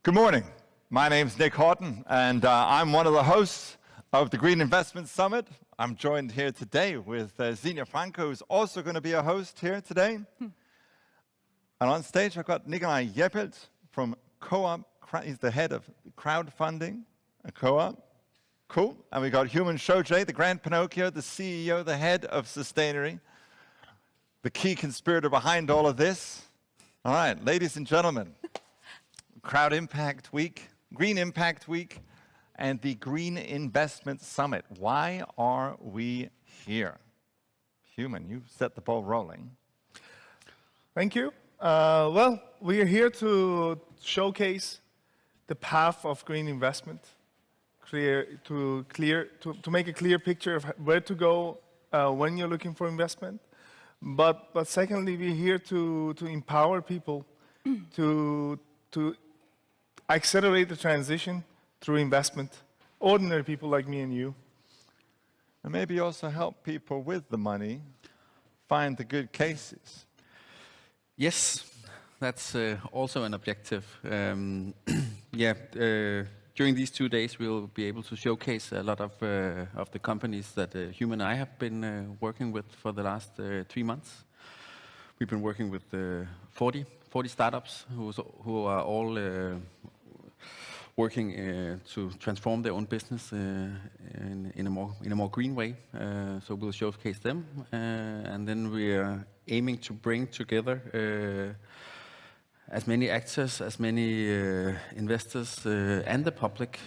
Good morning. My name's Nick Horton, and I'm one of the hosts of the Green Investment Summit. I'm joined here today with Xenia Franco, who's also going to be a host here today. And on stage, I've got Nikolai Jeppelt from Co-op. He's the head of crowdfunding at Co-op. Cool. And we got Human Shoje, the Grand Pinocchio, the CEO, the head of Sustainary, the key conspirator behind all of this. All right, ladies and gentlemen. Crowd Impact Week, Green Impact Week, and the Green Investment Summit. Why are we here? Human, you set the ball rolling. Thank you. Well, we are here to showcase the path of green investment, to make a clear picture of where to go when you're looking for investment. But secondly, we're here to empower people to accelerate the transition through investment, ordinary people like me and you. And maybe also help people with the money find the good cases. Yes, that's also an objective. During these 2 days, we'll be able to showcase a lot of the companies that Human and I have been working with for the last 3 months. We've been working with 40 startups who are all working to transform their own business in a more green way. So we'll showcase them, and then we are aiming to bring together as many actors, as many investors and the public,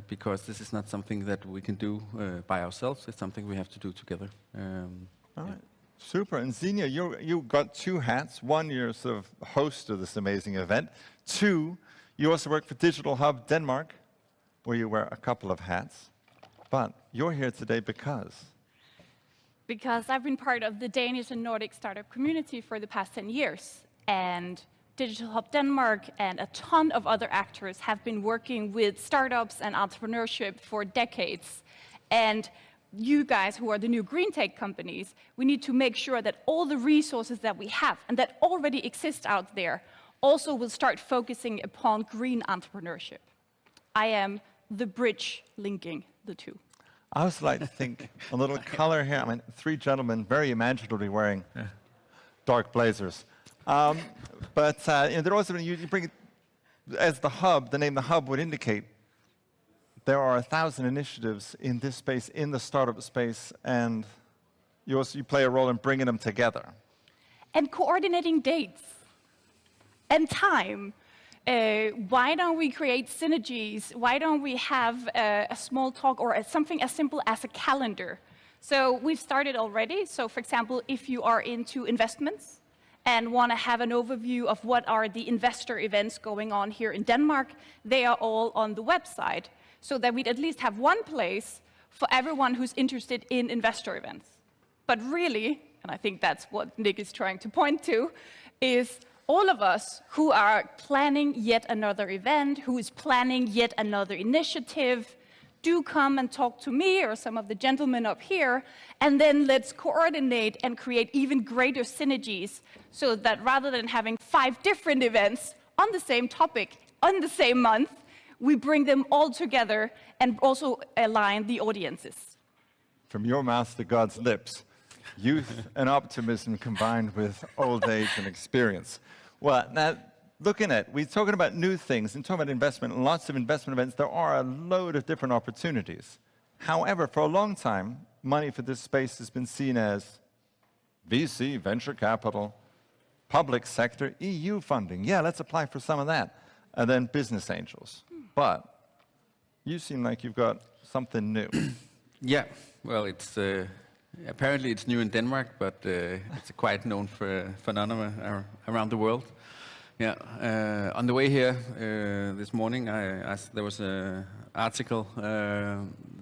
because this is not something that we can do by ourselves. It's something we have to do together. All right. Super. And Xenia, you got 2 hats. One, you're sort of host of this amazing event. 2, you also work for Digital Hub Denmark, where you wear a couple of hats. But you're here today because? Because I've been part of the Danish and Nordic startup community for the past 10 years. And Digital Hub Denmark and a ton of other actors have been working with startups and entrepreneurship for decades. And you guys who are the new green tech companies, we need to make sure that all the resources that we have and that already exist out there also will start focusing upon green entrepreneurship. I am the bridge linking the two. I also like to think a little color here. I mean, 3 gentlemen very imaginatively wearing dark blazers. But they're also, you bring it as the hub, the name the hub would indicate, there are 1,000 initiatives in this space, in the startup space, and you play a role in bringing them together. And coordinating dates and time. Why don't we create synergies? Why don't we have a small talk or something as simple as a calendar? So we've started already. So for example, if you are into investments and want to have an overview of what are the investor events going on here in Denmark, they are all on the website, so that we'd at least have one place for everyone who's interested in investor events. But really, and I think that's what Nick is trying to point to, is all of us who are planning yet another event, who is planning yet another initiative, do come and talk to me or some of the gentlemen up here, and then let's coordinate and create even greater synergies, so that rather than having 5 different events on the same topic on the same month, we bring them all together and also align the audiences. From your mouth to God's lips, youth and optimism combined with old age and experience. Well, now, we're talking about new things and talking about investment, and lots of investment events. There are a load of different opportunities. However, for a long time, money for this space has been seen as VC, venture capital, public sector, EU funding. Yeah, let's apply for some of that. And then business angels. But you seem like you've got something new. Yeah, well, it's apparently it's new in Denmark, but it's a quite known phenomenon around the world. Yeah, on the way here this morning, there was an article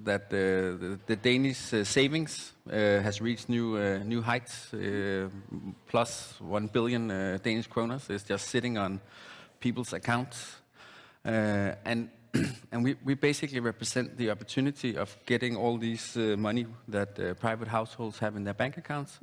that the Danish savings has reached new heights, plus 1 billion Danish kroner is just sitting on people's accounts, and we basically represent the opportunity of getting all these money that private households have in their bank accounts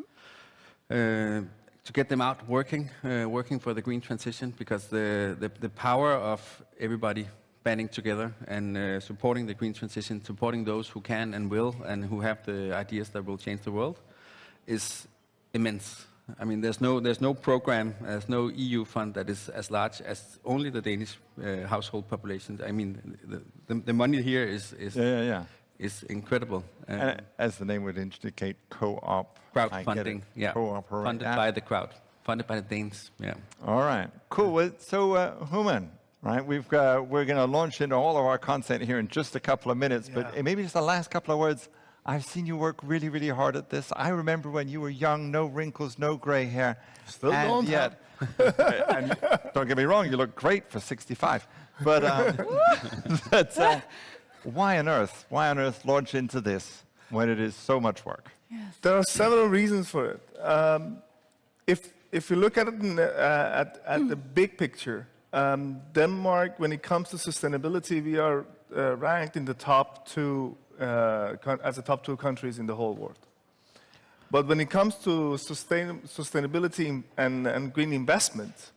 to get them out working, working for the green transition, because the power of everybody banding together and supporting the green transition, supporting those who can and will, and who have the ideas that will change the world, is immense. I mean, there's no program, there's no EU fund that is as large as only the Danish household population. I mean, the money here is incredible. And as the name would indicate, co-op. Crowdfunding, yeah. Co-operate. Funded by the crowd, funded by the Danes, yeah. All right, cool. Well, so, Human, right? We're going to launch into all of our content here in just a couple of minutes, but maybe just the last couple of words. I've seen you work really, really hard at this. I remember when you were young, no wrinkles, no gray hair. Still don't have. And don't get me wrong, you look great for 65. But why on earth launch into this when it is so much work? Yes. There are several reasons for it. If you look at it at the big picture, Denmark, when it comes to sustainability, we are ranked in the top two, as the top two countries in the whole world. But when it comes to sustainability and green investment,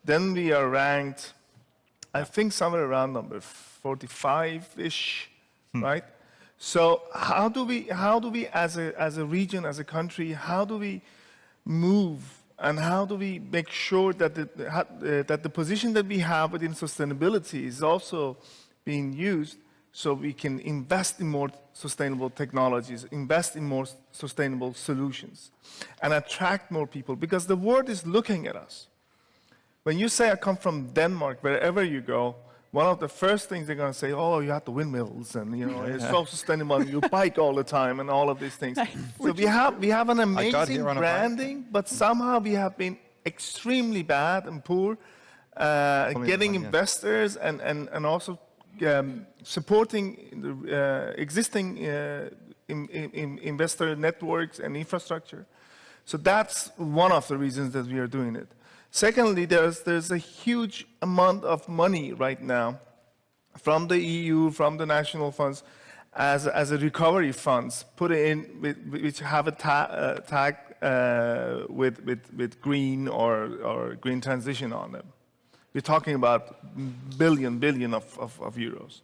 then we are ranked, I think, somewhere around number 45-ish, right? So how do we, as a region, as a country, how do we move and how do we make sure that the position that we have within sustainability is also being used so we can invest in more sustainable technologies, invest in more sustainable solutions, and attract more people, because the world is looking at us. When you say I come from Denmark, wherever you go, one of the first things they're going to say, oh, you have the windmills, and it's so sustainable, you bike all the time, and all of these things. So we have an amazing branding, but somehow we have been extremely bad and poor getting investors and also supporting existing investor networks and infrastructure. So that's one of the reasons that we are doing it. Secondly, there's a huge amount of money right now from the EU, from the national funds, as a recovery funds put in, which have a tag with green or green transition on them. We're talking about billion of euros.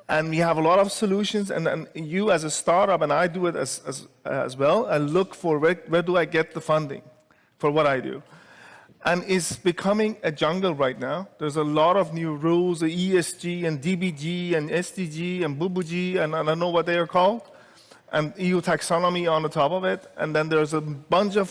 And we have a lot of solutions, and you as a startup, and I do it as well, I look for where do I get the funding for what I do. And it's becoming a jungle right now. There's a lot of new rules, the ESG and DBG and SDG and BBG, and I don't know what they are called, and EU taxonomy on the top of it. And then there's a bunch of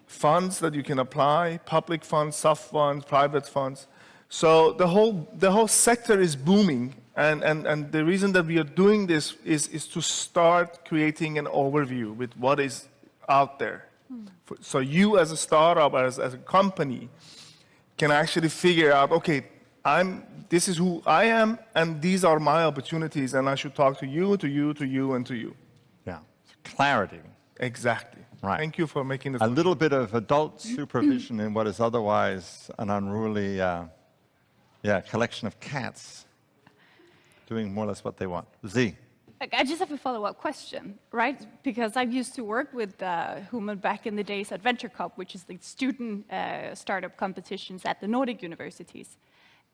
funds that you can apply, public funds, soft funds, private funds. So the whole sector is booming, and the reason that we are doing this is to start creating an overview with what is out there. So you as a startup, as a company, can actually figure out, okay, this is who I am, and these are my opportunities, and I should talk to you, to you, to you, and to you. Yeah, clarity. Exactly. Right. Thank you for making this. A little bit of adult supervision in what is otherwise an unruly collection of cats doing more or less what they want. Z. I just have a follow-up question, right? Because I used to work with Human back in the days at Venture Cup, which is the student startup competitions at the Nordic universities.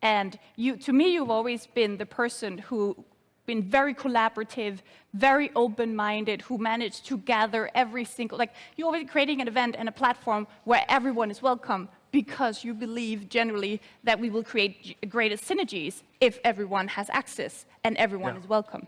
And to me, you've always been the person who been very collaborative, very open-minded, who managed to gather every single, you're always creating an event and a platform where everyone is welcome, because you believe generally that we will create greater synergies if everyone has access and everyone is welcome.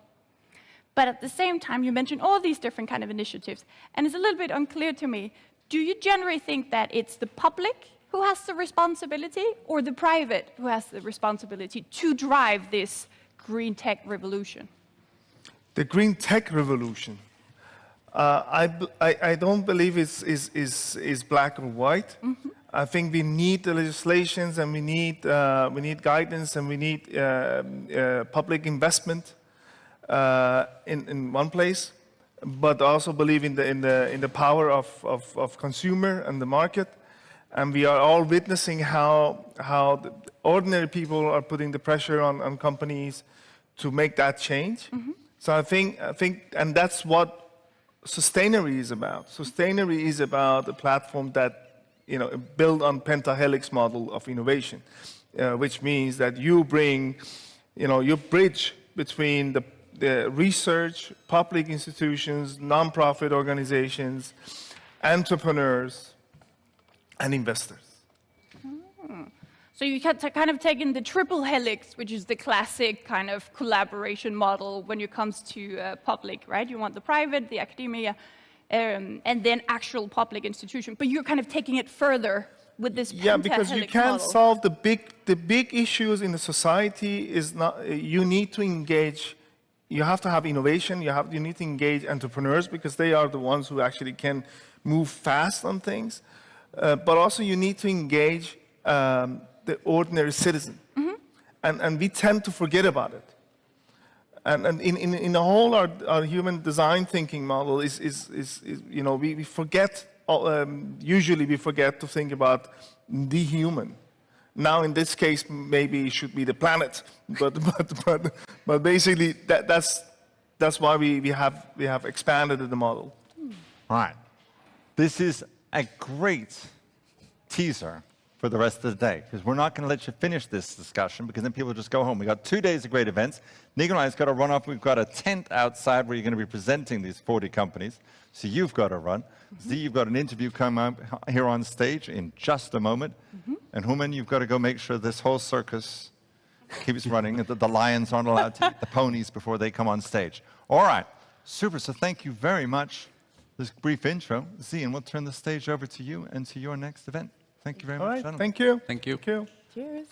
But at the same time, you mentioned all these different kind of initiatives, and it's a little bit unclear to me. Do you generally think that it's the public who has the responsibility, or the private who has the responsibility to drive this green tech revolution? The green tech revolution. I don't believe is black or white. Mm-hmm. I think we need the legislations, and we need guidance, and we need public investment in one place, but also believe in the power of consumer and the market. And we are all witnessing how the ordinary people are putting the pressure on companies to make that change. Mm-hmm. So I think, and that's what Sustainary is about. Sustainary is about a platform that, built on pentahelix model of innovation, which means that you bring, you bridge between the research, public institutions, non-profit organizations, entrepreneurs, and investors. So you can kind of taken the triple helix, which is the classic kind of collaboration model when it comes to public, right? You want the private, the academia, and then actual public institution. But you're kind of taking it further with this because you can't model. solve the big issues in the society. Is not you need to engage. You have to have innovation. You need to engage entrepreneurs because they are the ones who actually can move fast on things. But also you need to engage the ordinary citizen, and we tend to forget about it. And in the whole our human design thinking model is we forget. Usually we forget to think about the human. Now in this case maybe it should be the planet, but basically that's why we have expanded the model. Right. This is a great teaser for the rest of the day, because we're not going to let you finish this discussion, because then people just go home. We got 2 days of great events. Nico and I's got to run off. We've got a tent outside where you're going to be presenting these 40 companies. So you've got to run. Z, you've got an interview coming up here on stage in just a moment. And Human, you've got to go make sure this whole circus keeps running. The lions aren't allowed to eat the ponies before they come on stage. All right. Super. So thank you very much for this brief intro. Z, and we'll turn the stage over to you and to your next event. Thank you very much. All right. Gentlemen. Thank you. Thank you. Thank you. Cheers.